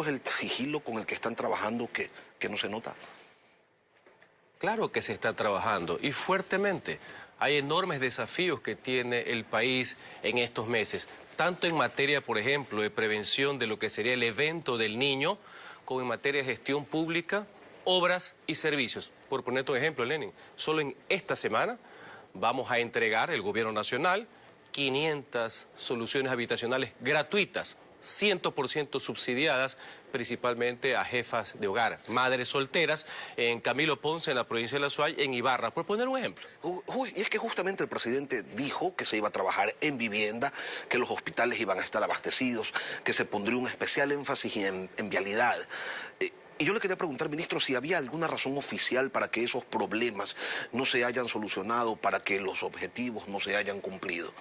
es el sigilo con el que están trabajando que no se nota? Claro que se está trabajando y fuertemente. Hay enormes desafíos que tiene el país en estos meses, tanto en materia, por ejemplo, de prevención de lo que sería el evento del niño, como en materia de gestión pública, obras y servicios. Por ponerte un ejemplo, Lenin, solo en esta semana vamos a entregar, el Gobierno Nacional, 500 soluciones habitacionales gratuitas, 100% subsidiadas, principalmente a jefas de hogar, madres solteras, en Camilo Ponce, en la provincia de La Suay, en Ibarra, por poner un ejemplo. Y es que justamente el presidente dijo que se iba a trabajar en vivienda, que los hospitales iban a estar abastecidos, que se pondría un especial énfasis en vialidad. Y yo le quería preguntar, ministro, si había alguna razón oficial para que esos problemas no se hayan solucionado, para que los objetivos no se hayan cumplido.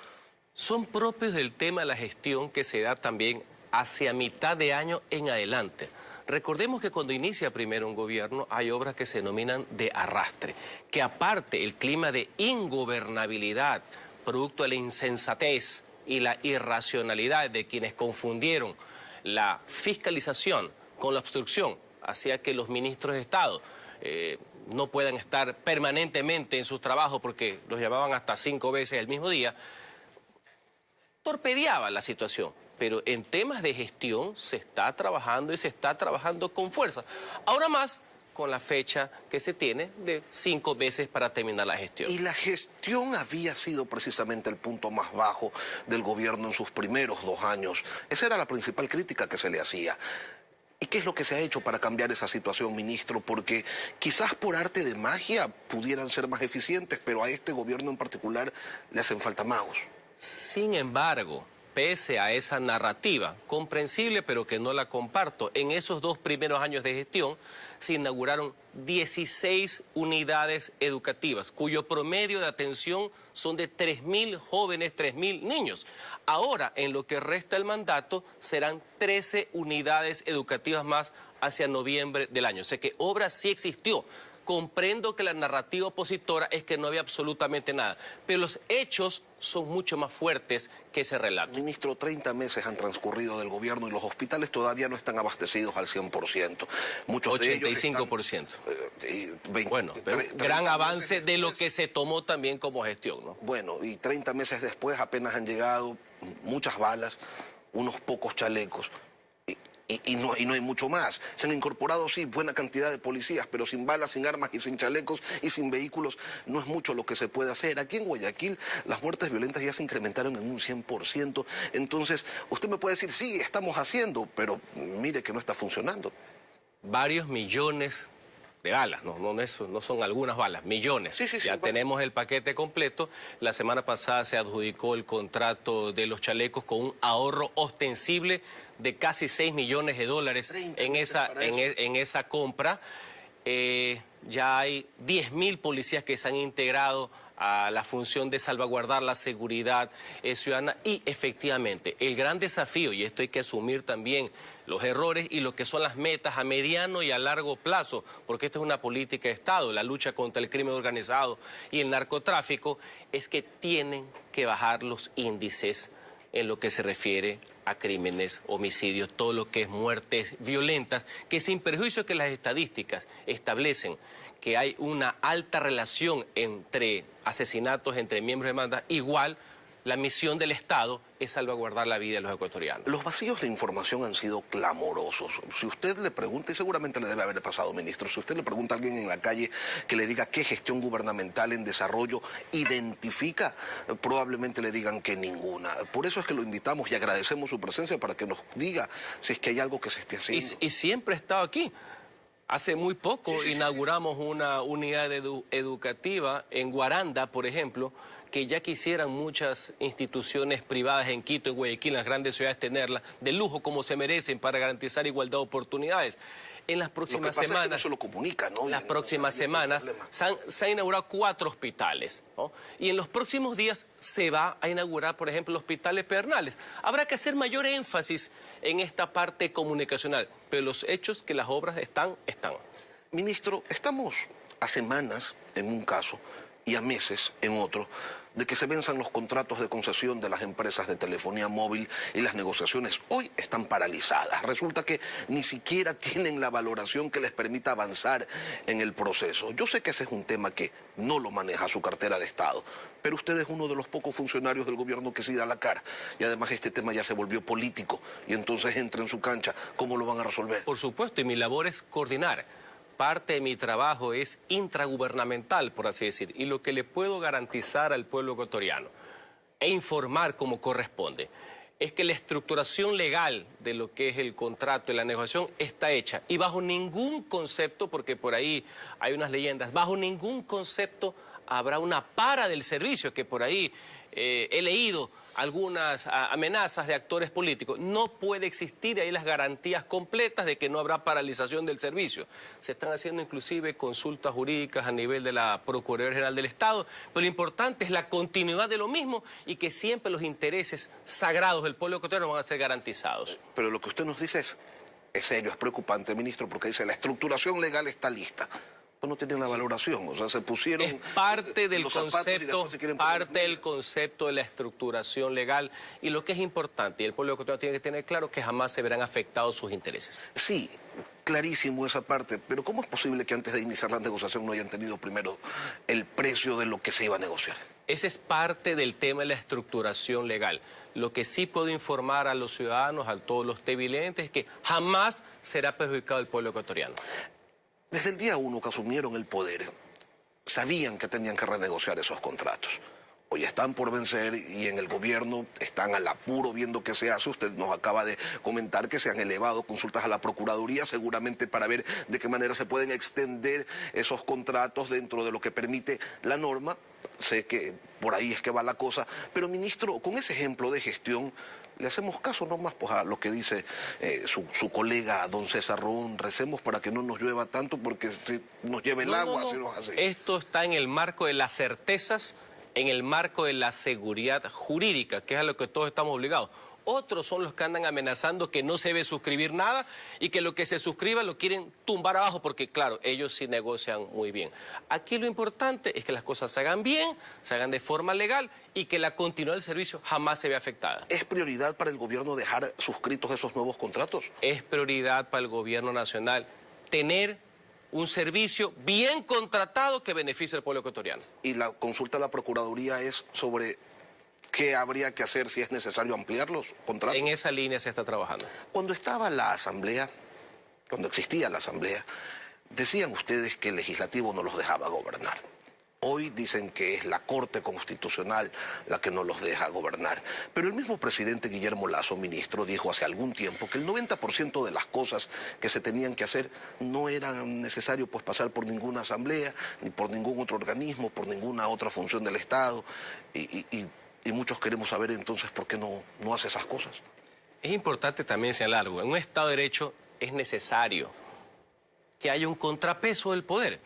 Son propios del tema de la gestión que se da también hacia mitad de año en adelante. Recordemos que cuando inicia primero un gobierno hay obras que se denominan de arrastre, que aparte el clima de ingobernabilidad, producto de la insensatez y la irracionalidad de quienes confundieron la fiscalización con la obstrucción, hacía que los ministros de Estado no puedan estar permanentemente en sus trabajos porque los llamaban hasta 5 veces el mismo día, torpedeaba la situación. Pero en temas de gestión se está trabajando y se está trabajando con fuerza. Ahora más con la fecha que se tiene de 5 meses para terminar la gestión. Y la gestión había sido precisamente el punto más bajo del gobierno en sus primeros 2 años. Esa era la principal crítica que se le hacía. ¿Y qué es lo que se ha hecho para cambiar esa situación, ministro? Porque quizás por arte de magia pudieran ser más eficientes, pero a este gobierno en particular le hacen falta magos. Sin embargo, pese a esa narrativa, comprensible pero que no la comparto, en esos 2 primeros años de gestión se inauguraron 16 unidades educativas, cuyo promedio de atención son de 3.000 jóvenes, 3.000 niños. Ahora, en lo que resta el mandato, serán 13 unidades educativas más hacia noviembre del año. O sea que obra sí existió. Comprendo que la narrativa opositora es que no había absolutamente nada, pero los hechos son mucho más fuertes que ese relato. Ministro, 30 meses han transcurrido del gobierno y los hospitales todavía no están abastecidos al 100%. Muchos 85%. De ellos están, bueno, pero gran avance de lo que se tomó también como gestión, ¿no? Bueno, y 30 meses después apenas han llegado muchas balas, unos pocos chalecos. Y no hay mucho más. Se han incorporado, sí, buena cantidad de policías, pero sin balas, sin armas y sin chalecos y sin vehículos no es mucho lo que se puede hacer. Aquí en Guayaquil las muertes violentas ya se incrementaron en un 100%. Entonces, usted me puede decir, sí, estamos haciendo, pero mire que no está funcionando. Varios millones de balas, no son algunas balas, millones. Sí, ya tenemos el paquete completo. La semana pasada se adjudicó el contrato de los chalecos con un ahorro ostensible de casi $6 millones en esa compra. Ya hay 10.000 policías que se han integrado a la función de salvaguardar la seguridad ciudadana y efectivamente el gran desafío, y esto hay que asumir también los errores y lo que son las metas a mediano y a largo plazo, porque esta es una política de Estado, la lucha contra el crimen organizado y el narcotráfico, es que tienen que bajar los índices en lo que se refiere a crímenes, homicidios, todo lo que es muertes violentas, que sin perjuicio que las estadísticas establecen que hay una alta relación entre asesinatos entre miembros de banda, igual la misión del Estado es salvaguardar la vida de los ecuatorianos. Los vacíos de información han sido clamorosos. Si usted le pregunta, y seguramente le debe haber pasado, ministro, si usted le pregunta a alguien en la calle que le diga qué gestión gubernamental en desarrollo identifica, probablemente le digan que ninguna. Por eso es que lo invitamos y agradecemos su presencia para que nos diga si es que hay algo que se esté haciendo. Y siempre he estado aquí. Hace muy poco inauguramos una unidad educativa en Guaranda, por ejemplo, que ya quisieran muchas instituciones privadas en Quito, en Guayaquil, en las grandes ciudades tenerla de lujo como se merecen para garantizar igualdad de oportunidades. En las próximas semanas, es que no se lo comunica, ¿no? Las próximas semanas se han inaugurado 4 hospitales, ¿no? Y en los próximos días se va a inaugurar, por ejemplo, el Hospital de Pedernales. Habrá que hacer mayor énfasis en esta parte comunicacional, pero los hechos que las obras están. Ministro, estamos a semanas, en un caso, y a meses en otro de que se venzan los contratos de concesión de las empresas de telefonía móvil y las negociaciones hoy están paralizadas. Resulta que ni siquiera tienen la valoración que les permita avanzar en el proceso. Yo sé que ese es un tema que no lo maneja su cartera de Estado, pero usted es uno de los pocos funcionarios del gobierno que sí da la cara. Y además este tema ya se volvió político y entonces entra en su cancha. ¿Cómo lo van a resolver? Por supuesto, y mi labor es coordinar. Parte de mi trabajo es intragubernamental, por así decir, y lo que le puedo garantizar al pueblo ecuatoriano e informar como corresponde es que la estructuración legal de lo que es el contrato y la negociación está hecha y bajo ningún concepto, porque por ahí hay unas leyendas, bajo ningún concepto habrá una para del servicio, que por ahí he leído algunas amenazas de actores políticos. No puede existir ahí las garantías completas de que no habrá paralización del servicio. Se están haciendo inclusive consultas jurídicas a nivel de la Procuraduría General del Estado, pero lo importante es la continuidad de lo mismo y que siempre los intereses sagrados del pueblo ecuatoriano van a ser garantizados. Pero lo que usted nos dice es serio, es preocupante, ministro, porque dice la estructuración legal está lista. No tienen la valoración, o sea, se pusieron... Es parte del concepto de la estructuración legal y lo que es importante, y el pueblo ecuatoriano tiene que tener claro que jamás se verán afectados sus intereses. Sí, clarísimo esa parte, pero ¿cómo es posible que antes de iniciar la negociación no hayan tenido primero el precio de lo que se iba a negociar? Ese es parte del tema de la estructuración legal. Lo que sí puedo informar a los ciudadanos, a todos los televidentes, es que jamás será perjudicado el pueblo ecuatoriano. Desde el día 1 que asumieron el poder, sabían que tenían que renegociar esos contratos. Hoy están por vencer y en el gobierno están al apuro viendo qué se hace. Usted nos acaba de comentar que se han elevado consultas a la Procuraduría, seguramente para ver de qué manera se pueden extender esos contratos dentro de lo que permite la norma. Sé que por ahí es que va la cosa, pero ministro, con ese ejemplo de gestión, le hacemos caso nomás pues, a lo que dice su colega don César Roón. Recemos para que no nos llueva tanto porque nos lleve el agua. Si no es así. Esto está en el marco de las certezas, en el marco de la seguridad jurídica, que es a lo que todos estamos obligados. Otros son los que andan amenazando que no se debe suscribir nada y que lo que se suscriba lo quieren tumbar abajo porque, claro, ellos sí negocian muy bien. Aquí lo importante es que las cosas se hagan bien, se hagan de forma legal y que la continuidad del servicio jamás se vea afectada. ¿Es prioridad para el gobierno dejar suscritos esos nuevos contratos? Es prioridad para el gobierno nacional tener un servicio bien contratado que beneficie al pueblo ecuatoriano. Y la consulta a la Procuraduría es sobre... ¿qué habría que hacer si es necesario ampliar los contratos? En esa línea se está trabajando. Cuando estaba la Asamblea, cuando existía la Asamblea, decían ustedes que el legislativo no los dejaba gobernar. Hoy dicen que es la Corte Constitucional la que no los deja gobernar. Pero el mismo presidente Guillermo Lasso, ministro, dijo hace algún tiempo que el 90% de las cosas que se tenían que hacer no era necesario pues, pasar por ninguna asamblea, ni por ningún otro organismo, por ninguna otra función del Estado. Y muchos queremos saber entonces por qué no hace esas cosas. Es importante también señalar algo. En un Estado de Derecho es necesario que haya un contrapeso del poder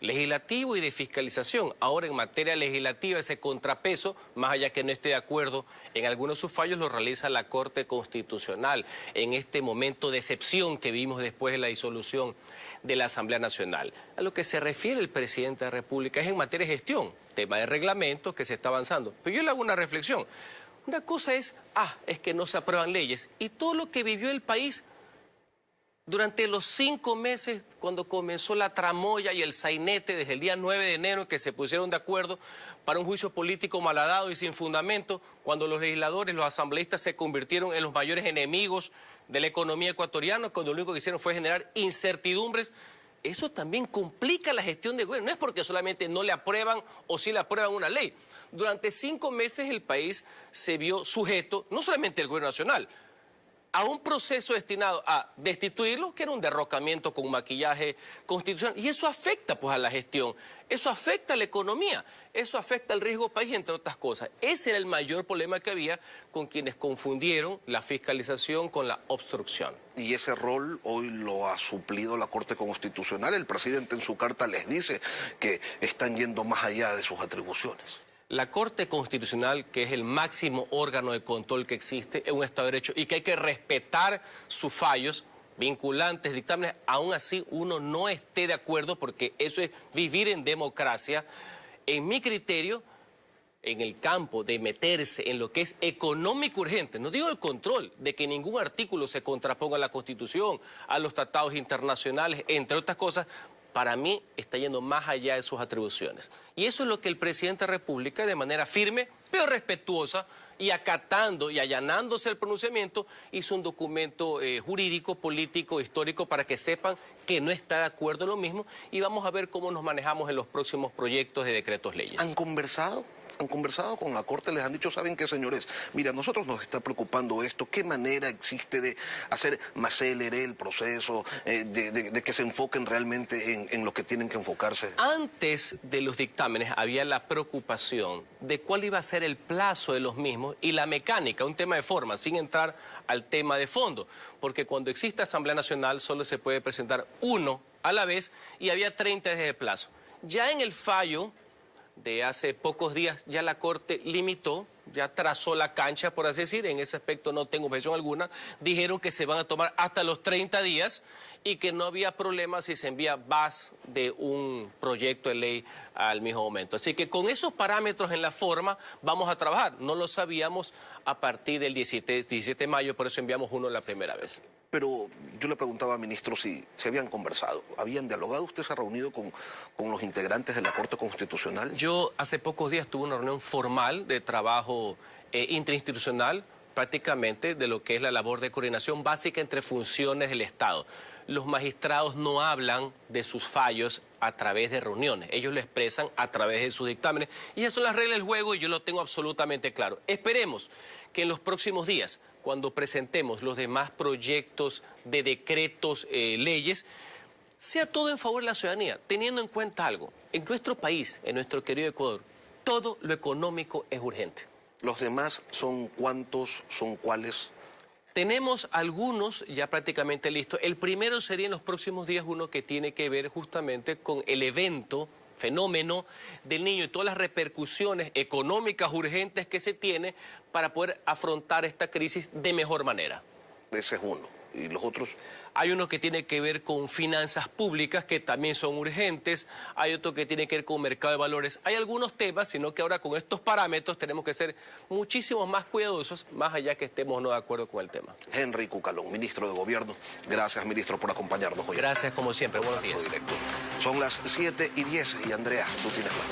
legislativo y de fiscalización. Ahora, en materia legislativa, ese contrapeso, más allá que no esté de acuerdo en algunos de sus fallos, lo realiza la Corte Constitucional en este momento de excepción que vimos después de la disolución de la Asamblea Nacional. A lo que se refiere el presidente de la República es en materia de gestión, tema de reglamento que se está avanzando. Pero yo le hago una reflexión. Una cosa es que no se aprueban leyes y todo lo que vivió el país durante los 5 meses, cuando comenzó la tramoya y el sainete desde el día 9 de enero, que se pusieron de acuerdo para un juicio político malhadado y sin fundamento, cuando los legisladores, los asambleístas se convirtieron en los mayores enemigos de la economía ecuatoriana, cuando lo único que hicieron fue generar incertidumbres. Eso también complica la gestión del gobierno. No es porque solamente no le aprueban o sí le aprueban una ley. Durante 5 meses el país se vio sujeto, no solamente el gobierno nacional, a un proceso destinado a destituirlo, que era un derrocamiento con maquillaje constitucional. Y eso afecta pues, a la gestión, eso afecta a la economía, eso afecta al riesgo país, entre otras cosas. Ese era el mayor problema que había con quienes confundieron la fiscalización con la obstrucción. Y ese rol hoy lo ha suplido la Corte Constitucional. El presidente en su carta les dice que están yendo más allá de sus atribuciones. La Corte Constitucional, que es el máximo órgano de control que existe en un Estado de Derecho y que hay que respetar sus fallos vinculantes, dictámenes, aún así uno no esté de acuerdo, porque eso es vivir en democracia, En mi criterio, en el campo de meterse en lo que es económico urgente, no digo el control, de que ningún artículo se contraponga a la Constitución, a los tratados internacionales, entre otras cosas, para mí está yendo más allá de sus atribuciones. Y eso es lo que el presidente de la República, de manera firme, pero respetuosa, y acatando y allanándose el pronunciamiento, hizo un documento jurídico, político, histórico, para que sepan que no está de acuerdo en lo mismo, y vamos a ver cómo nos manejamos en los próximos proyectos de decretos leyes. ¿Han conversado? ¿Han conversado con la Corte? ¿Les han dicho, saben qué, señores? Mira, a nosotros nos está preocupando esto. ¿Qué manera existe de hacer más célere el proceso, de que se enfoquen realmente en lo que tienen que enfocarse? Antes de los dictámenes había la preocupación de cuál iba a ser el plazo de los mismos y la mecánica, un tema de forma, sin entrar al tema de fondo. Porque cuando existe Asamblea Nacional solo se puede presentar uno a la vez y había 30 días de plazo. Ya en el fallo de hace pocos días ya la Corte limitó, ya trazó la cancha, por así decir, en ese aspecto no tengo objeción alguna, dijeron que se van a tomar hasta los 30 días y que no había problema si se envía más de un proyecto de ley al mismo momento. Así que con esos parámetros en la forma vamos a trabajar. No lo sabíamos a partir del 17 de mayo, por eso enviamos uno la primera vez. Pero yo le preguntaba, ministro, si se habían conversado, ¿habían dialogado? ¿Usted se ha reunido con los integrantes de la Corte Constitucional? Yo hace pocos días tuve una reunión formal de trabajo interinstitucional, prácticamente de lo que es la labor de coordinación básica entre funciones del Estado. Los magistrados no hablan de sus fallos a través de reuniones, ellos lo expresan a través de sus dictámenes y esas son las reglas del juego y yo lo tengo absolutamente claro. Esperemos que en los próximos días, cuando presentemos los demás proyectos de decretos, leyes, sea todo en favor de la ciudadanía, teniendo en cuenta algo. En nuestro país, en nuestro querido Ecuador, todo lo económico es urgente. ¿Los demás son cuántos, son cuáles? Tenemos algunos ya prácticamente listos. El primero sería en los próximos días uno que tiene que ver justamente con el evento, fenómeno del niño y todas las repercusiones económicas urgentes que se tiene para poder afrontar esta crisis de mejor manera. Ese es uno. ¿Y los otros? Hay uno que tiene que ver con finanzas públicas, que también son urgentes. Hay otro que tiene que ver con mercado de valores. Hay algunos temas, sino que ahora con estos parámetros tenemos que ser muchísimo más cuidadosos, más allá que estemos no de acuerdo con el tema. Henry Cucalón, ministro de Gobierno. Gracias, ministro, por acompañarnos hoy. Gracias, como siempre. Buenos días. Directo. Son las 7:10 y Andrea, tú tienes más.